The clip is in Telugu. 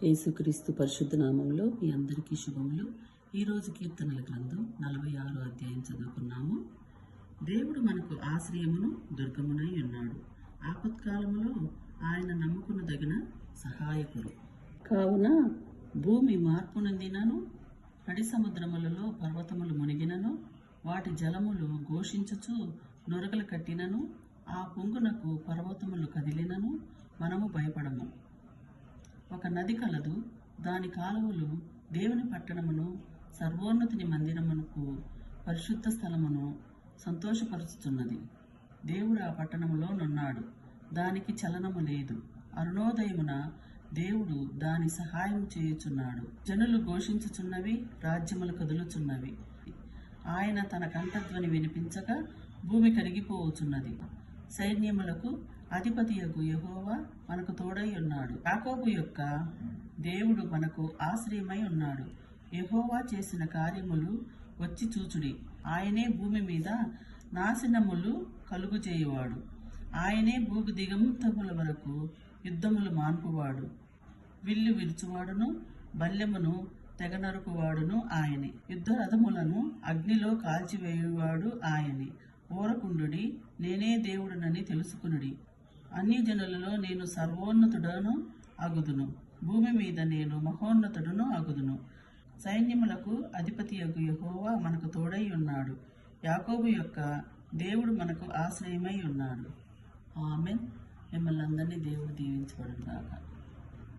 యేసుక్రీస్తు పరిశుద్ధ నామంలో మీ అందరికీ శుభములు. ఈరోజు కీర్తనల గ్రంథం 46 అధ్యాయం చదువుకున్నాము. దేవుడు మనకు ఆశ్రయమును దుర్గమునై ఉన్నాడు. ఆపత్కాలములో ఆయన నమ్ముకునదగిన సహాయకుడు. కావున భూమి మార్పు నొందినను, నడి సముద్రములలో పర్వతములు మునిగినను, వాటి జలములు ఘోషించుచు నొరగలు కట్టినను, ఆ పొంగునకు పర్వతములు కదిలినను మనము భయపడము. ఒక నది కలదు, దాని కాలువలు దేవుని పట్టణమును, సర్వోన్నతిని మందిరమునకు, పరిశుద్ధ స్థలమును సంతోషపరుచుతున్నది. దేవుడు ఆ పట్టణములో నున్నాడు, దానికి చలనము లేదు. అరుణోదయమున దేవుడు దాని సహాయం చేయుచున్నాడు. జనులు ఘోషించుచున్నవి, రాజ్యములు కదులుచున్నవి. ఆయన తన కంఠధ్వని వినిపించగా భూమి కరిగిపోవచున్నది. సైన్యములకు అధిపతియగు యెహోవా మనకు తోడై ఉన్నాడు. యాకోబు యొక్క దేవుడు మనకు ఆశ్రయమై ఉన్నాడు. యెహోవా చేసిన కార్యములు వచ్చి చూచుడి. ఆయనే భూమి మీద నాశనములు కలుగు చేయువాడు. ఆయనే భూమి దిగంతముల వరకు యుద్ధములు మాన్పువాడు. విల్లు విరుచువాడును, బల్లెమును తెగనరుకువాడును ఆయనే. యుద్ధ రథములను అగ్నిలో కాల్చివేయువాడు ఆయనే. ఊరకుండుడి, నేనే దేవుడునని తెలుసుకునుడి. అన్ని జనులలో నేను సర్వోన్నతుడను అగుదును. భూమి మీద నేను మహోన్నతుడును అగుదును. సైన్యములకు అధిపతియగు యెహోవా మనకు తోడై ఉన్నాడు. యాకోబు యొక్క దేవుడు మనకు ఆశ్రయమై ఉన్నాడు. ఆమేన్. మిమ్మల్ని అందరినీ దేవుడు దీవించబడును గాక.